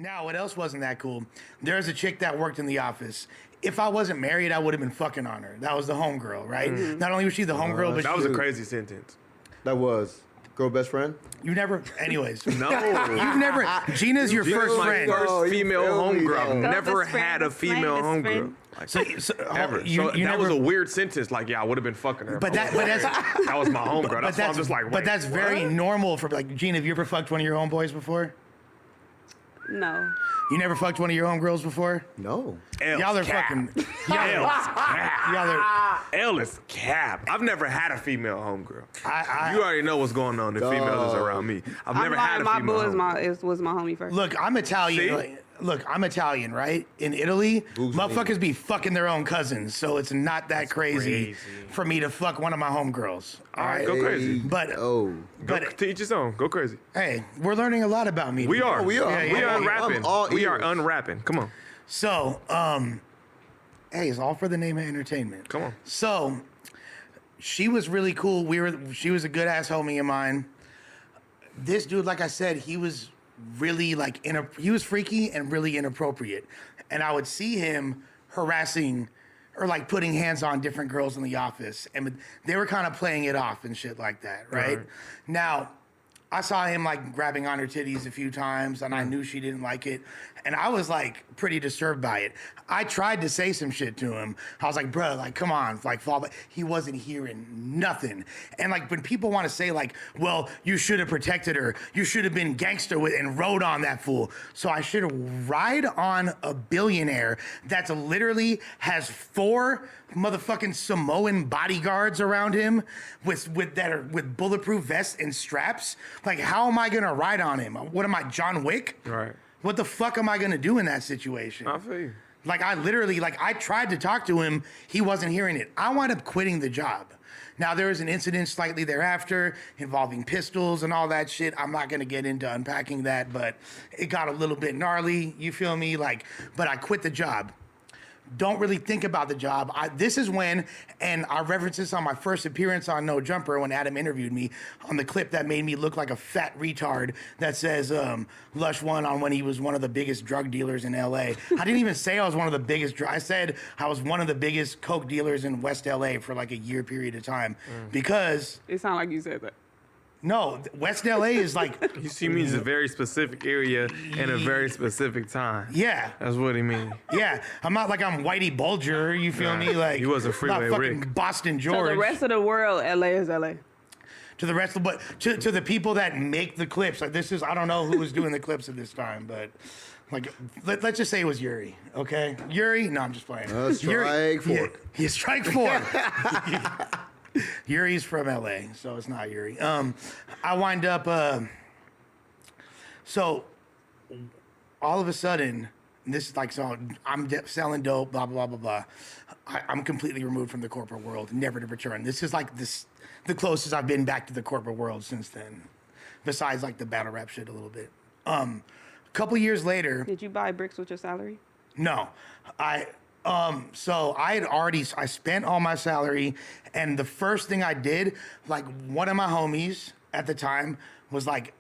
Now, what else wasn't that cool? There's a chick that worked in the office. If I wasn't married, I would have been fucking on her. That was the homegirl, right? Mm-hmm. Not only was she the homegirl, but that was a crazy sentence. That was. Girl best friend? You never, anyways. No. You've never, Gina's your first friend. My first female homegirl. Never best had a female homegirl. Like, So ever. That was a weird sentence. Like, yeah, I would have been fucking her. But that's that was my homegirl. That's why I'm just like, wait, but that's very normal for, like, Gina, have you ever fucked one of your homeboys before? No. You never fucked one of your homegirls before? No. Y'all are fucking. Y'all are. L is cap. I've never had a female homegirl. I You already know what's going on. The females is around me. I've never had a female. My boo was my homie first. Look, I'm Italian. See? Look, I'm Italian, right? In Italy, motherfuckers be fucking their own cousins, so it's not that crazy for me to fuck one of my homegirls. All right, go crazy. But Go to each his own. Go crazy. Hey, we're learning a lot about me. We are. We are. We are unwrapping. We are ears. unwrapping. Come on. So, hey, it's all for the name of entertainment. Come on. So, she was really cool. She was a good ass homie of mine. This dude, like I said, he was really like he was freaky and really inappropriate, and I would see him harassing or like putting hands on different girls in the office, and they were kind of playing it off and shit like that, right? Now, I saw him like grabbing on her titties a few times, and I knew she didn't like it, and I was like pretty disturbed by it. I tried to say some shit to him. I was like, bro, like, come on, like, fall back. He wasn't hearing nothing. And like, when people want to say like, well, you should have protected her, you should have been gangster with and rode on that fool. So I should have ride on a billionaire that's literally has 4 motherfucking Samoan bodyguards around him with bulletproof vests and straps. Like, how am I gonna ride on him? What am I, John Wick? Right. What the fuck am I gonna do in that situation? I feel you. Like, I literally, like, I tried to talk to him. He wasn't hearing it. I wound up quitting the job. Now, there was an incident slightly thereafter involving pistols and all that shit. I'm not gonna get into unpacking that, but it got a little bit gnarly. You feel me? Like, but I quit the job. Don't really think about the job. This is when, and I referenced this on my first appearance on No Jumper when Adam interviewed me on the clip that made me look like a fat retard that says Lush won on when he was one of the biggest drug dealers in LA. I didn't even say I was one of the biggest. I said I was one of the biggest coke dealers in West LA for like a year period of time because It sounded like you said that. no, West LA is like. He means a very specific area and a very specific time. Yeah. That's what he means. Yeah. I'm not like I'm Whitey Bulger, you feel me? Like, he wasn't Freeway not fucking Rick. Boston George. So the rest of the world, LA is LA. To the rest of, but to the people that make the clips, like this is, I don't know who was doing the clips at this time, but like, let's just say it was Yuri, okay? Yuri? No, I'm just playing. Strike 4. Yeah, strike 4. Yuri's from LA, so it's not Yuri. I wind up, so all of a sudden, this is like, so I'm selling dope, blah, blah, blah, blah, blah. I'm completely removed from the corporate world, never to return. This is like the closest I've been back to the corporate world since then, besides like the battle rap shit a little bit. A couple years later. Did you buy bricks with your salary? No, so I spent all my salary, and the first thing I did, like one of my homies at the time was like,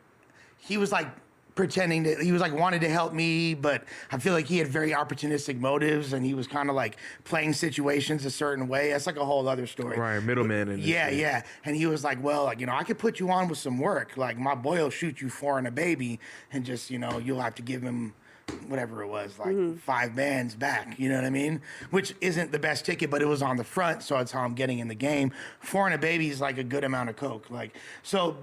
he was like pretending that he was like wanted to help me, but I feel like he had very opportunistic motives, and he was kind of like playing situations a certain way. That's like a whole other story. Right, middleman. Yeah. And he was like, well, like, I could put you on with some work. Like, my boy will shoot you for and a baby, and just, you'll have to give him whatever it was, like 5 bands back, you know what I mean? Which isn't the best ticket, but it was on the front, so that's how I'm getting in the game. 4 and a baby is like a good amount of coke. Like, so,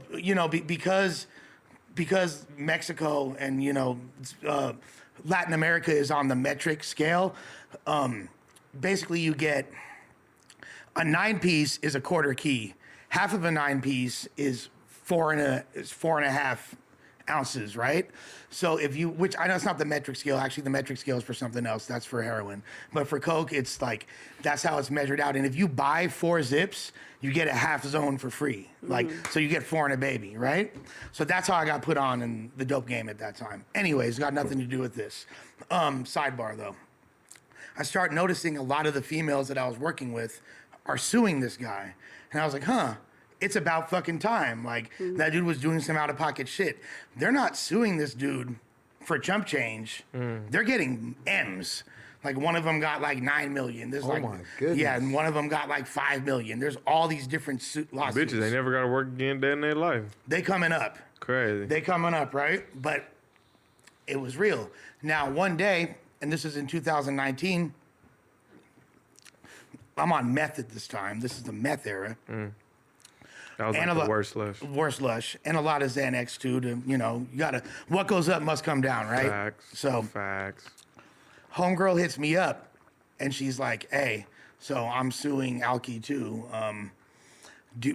because Mexico and, Latin America is on the metric scale, basically you get a 9-piece is a quarter key. Half of a 9-piece is 4.5 ounces, right? So which I know it's not the metric scale. Actually, the metric scale is for something else. That's for heroin. But for coke, it's like, that's how it's measured out. And if you buy 4 zips, you get a half zone for free. Like, so you get 4 and a baby, right? So that's how I got put on in the dope game at that time. Anyways, got nothing to do with this. Sidebar though. I start noticing a lot of the females that I was working with are suing this guy. And I was like, it's about fucking time. Like, that dude was doing some out-of-pocket shit. They're not suing this dude for chump change, they're getting M's. Like one of them got like 9 million. There's like, my goodness. yeah, and one of them got like 5 million. There's all these different lawsuits. Bitches, they never got to work again day in their life. They coming up. Crazy. They coming up, right? But it was real. Now, one day, and this is in 2019, I'm on meth at this time. This is the meth era. That was like the worst Lush. Worst Lush. And a lot of Xanax, too, to, you know, you gotta, what goes up must come down, right? Facts. So, Facts. homegirl hits me up, and she's like, hey, so I'm suing Alki, too.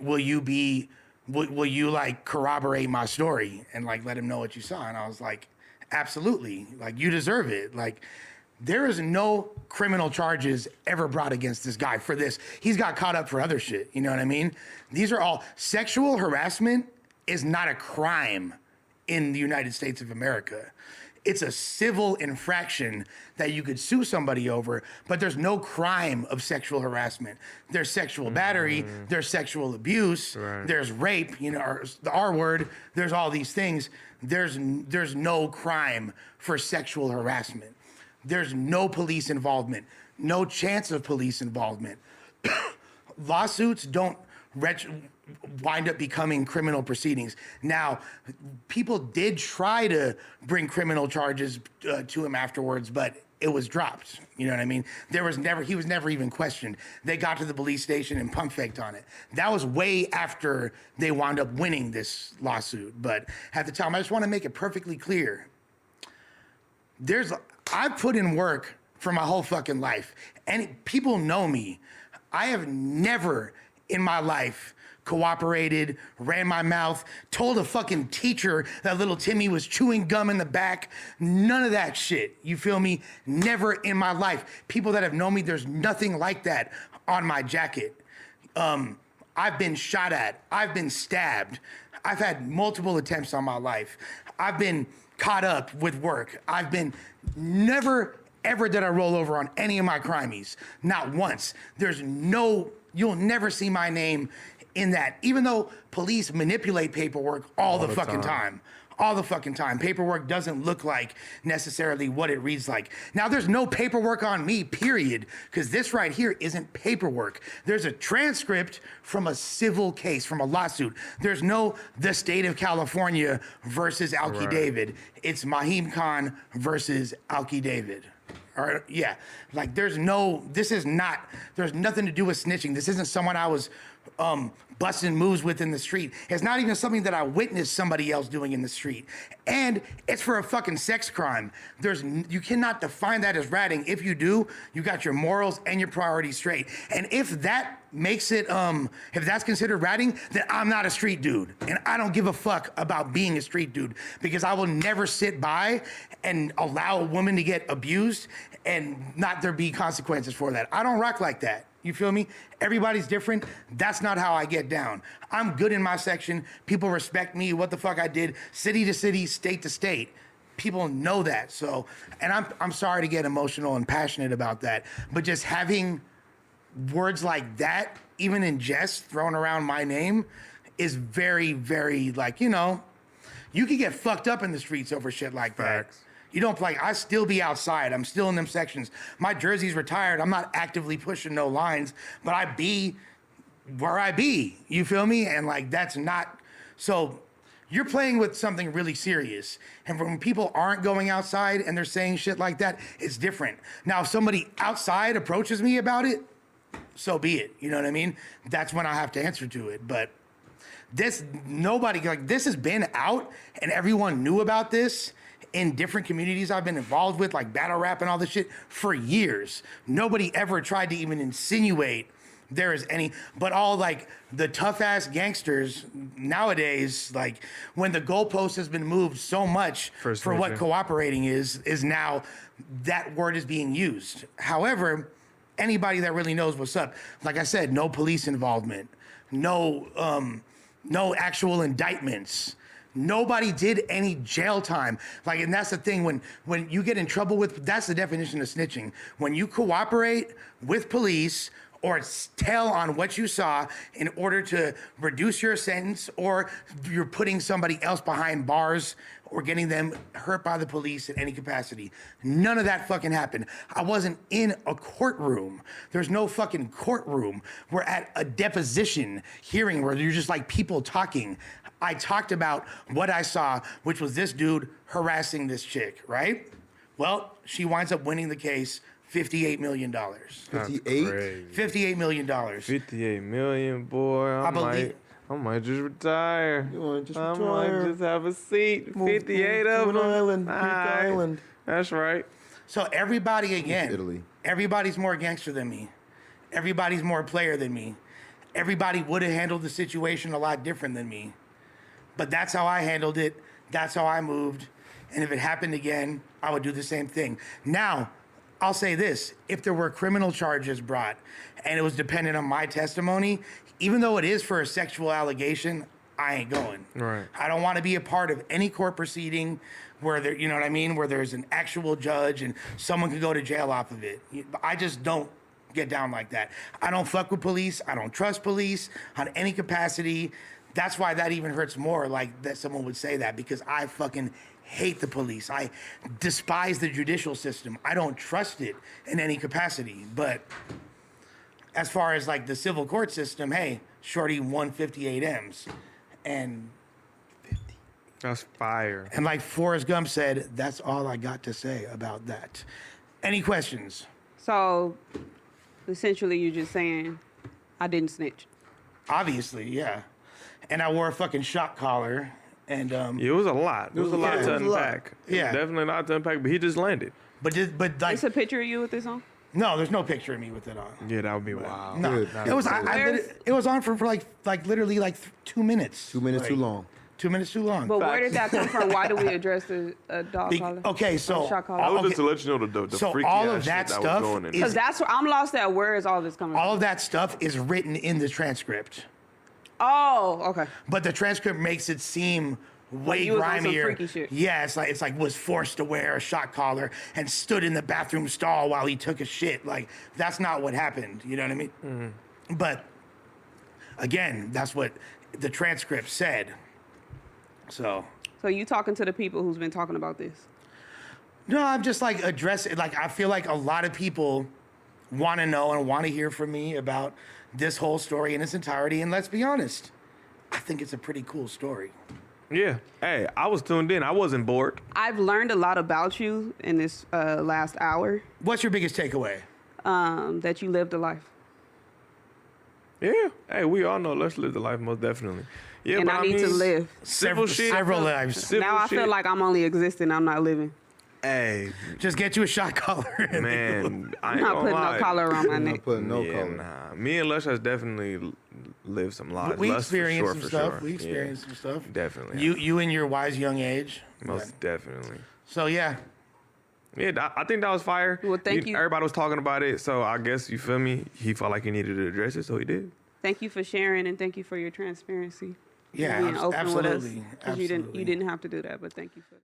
Will you like corroborate my story and like let him know what you saw? And I was like, absolutely. Like, you deserve it. Like, there is no criminal charges ever brought against this guy for this. He's got caught up for other shit. You know what I mean? These are all sexual harassment is not a crime in the United States of America. It's a civil infraction that you could sue somebody over, but there's no crime of sexual harassment. There's sexual battery, there's sexual abuse, there's rape, you know, or the R word, there's all these things. There's no crime for sexual harassment. There's no police involvement, no chance of police involvement. Lawsuits don't wind up becoming criminal proceedings. Now, people did try to bring criminal charges to him afterwards, but it was dropped. You know what I mean? He was never even questioned. They got to the police station and pump faked on it. That was way after they wound up winning this lawsuit. But at the time, I just want to make it perfectly clear. I've put in work for my whole fucking life, and people know me. I have never in my life cooperated, ran my mouth, told a fucking teacher that little Timmy was chewing gum in the back. None of that shit. You feel me? Never in my life. People that have known me, there's nothing like that on my jacket. I've been shot at. I've been stabbed. I've had multiple attempts on my life. I've been caught up with work. Never, ever did I roll over on any of my crimies. Not once. You'll never see my name in that, even though police manipulate paperwork all the fucking time. All the fucking time. Paperwork doesn't look like necessarily what it reads like. Now, there's no paperwork on me, period, because this right here isn't paperwork. There's a transcript from a civil case, from a lawsuit. There's no the state of California versus Alki David. It's Mahim Khan versus Alki David. Or, yeah, like there's nothing to do with snitching. This isn't someone I was busting moves with in the street. It's not even something that I witnessed somebody else doing in the street. And it's for a fucking sex crime. You cannot define that as ratting. If you do, you got your morals and your priorities straight. And if that makes it, if that's considered ratting, then I'm not a street dude. And I don't give a fuck about being a street dude, because I will never sit by and allow a woman to get abused and not there be consequences for that. I don't rock like that. You feel me? Everybody's different. That's not how I get down. I'm good in my section. People respect me, what the fuck I did, city to city, state to state. People know that. So, and I'm sorry to get emotional and passionate about that, but just having words like that, even in jest, thrown around my name, is very, very, like, you know, you could get fucked up in the streets over shit like that. Facts. You don't, like, I still be outside. I'm still in them sections. My jersey's retired. I'm not actively pushing no lines, but I be where I be. You feel me? And, like, that's not, so you're playing with something really serious. And when people aren't going outside and they're saying shit like that, it's different. Now, if somebody outside approaches me about it, so be it. You know what I mean? That's when I have to answer to it. But this has been out and everyone knew about this in different communities I've been involved with, like battle rap and all this shit, for years. Nobody ever tried to even insinuate there is any, but all like the tough ass gangsters nowadays, like when the goalpost has been moved so much for what cooperating is now that word is being used. However, anybody that really knows what's up, like I said, no police involvement, no actual indictments. Nobody did any jail time. Like, and that's the thing, when you get in trouble with, that's the definition of snitching. When you cooperate with police or tell on what you saw in order to reduce your sentence, or you're putting somebody else behind bars or getting them hurt by the police in any capacity. None of that fucking happened. I wasn't in a courtroom. There's no fucking courtroom. We're at a deposition hearing where you're just like people talking. I talked about what I saw, which was this dude harassing this chick, right? Well, she winds up winning the case, $58 million. 58? $58 million. 58 million, boy. I might just retire. You want to just I retire? might just have a seat. Move 58 of to an them. island. Greek Aight. island. That's right. So everybody again, Italy. everybody's more gangster than me. Everybody's more player than me. Everybody would have handled the situation a lot different than me. But that's how I handled it. That's how I moved. And if it happened again, I would do the same thing. Now, I'll say this. If there were criminal charges brought and it was dependent on my testimony, even though it is for a sexual allegation, I ain't going. Right. I don't want to be a part of any court proceeding where there, you know what I mean, where there's an actual judge and someone could go to jail off of it. I just don't get down like that. I don't fuck with police. I don't trust police on any capacity. That's why that even hurts more, like that someone would say that, because I fucking hate the police. I despise the judicial system. I don't trust it in any capacity. But as far as like the civil court system, hey, Shorty won 58 M's. And That's fire. like Forrest Gump said, that's all I got to say about that. Any questions? So, essentially, you're just saying, I didn't snitch. Obviously, yeah. And I wore a fucking shock collar. And It was a lot. It was a lot Yeah, to it was a lot. unpack. Yeah. Definitely a lot to unpack, but he just landed. but like It's a picture of you with this on? no, there's no picture of me with it on. Yeah, that would be wild. No, Good. it was Where's- it was on for like literally like 2 minutes. 2 minutes too Like, long. 2 minutes too long. But where did that come from? Why do we address the dog Be- collar? okay, Or so shot I collar? was just to let you know the So freaky all ass of that shit stuff was going in. is- Because that's what I'm lost at. Where is all this coming all from? of that stuff is written in the transcript, Oh, okay. but the transcript makes it seem way you was on some grimier. freaky shit. Yeah, it's like was forced to wear a shock collar and stood in the bathroom stall while he took a shit. Like that's not what happened. You know what I mean? Mm-hmm. But again, that's what the transcript said. So So you talking to the people who's been talking about this? no, I'm just like addressing. Like I feel like a lot of people want to know and want to hear from me about this whole story in its entirety. And let's be honest, I think it's a pretty cool story. Yeah. Hey, I was tuned in. I wasn't bored. I've learned a lot about you in this last hour. What's your biggest takeaway? That you lived a life. Yeah. Hey, we all know Lush lived the life most definitely. Yeah, And but I need to live. Civil shit. Several lives. Civil Now I shit. feel like I'm only existing. I'm not living. Hey, Just get you a shot collar. and man, I I'm ain't not gonna putting lie. no collar around my I'm neck. not putting no Yeah, color. nah. Me and Lush has definitely lived some lives. We Lush experienced for some sure, stuff. for We sure. experienced Yeah, some stuff. definitely. You in your wise young age. Most definitely. So yeah. Yeah, I think that was fire. Well, thank you. Everybody was talking about it, so I guess you feel me. He felt like he needed to address it, so he did. Thank you for sharing and thank you for your transparency. Yeah, Being open with us. absolutely. 'Cause you didn't have to do that, but thank you for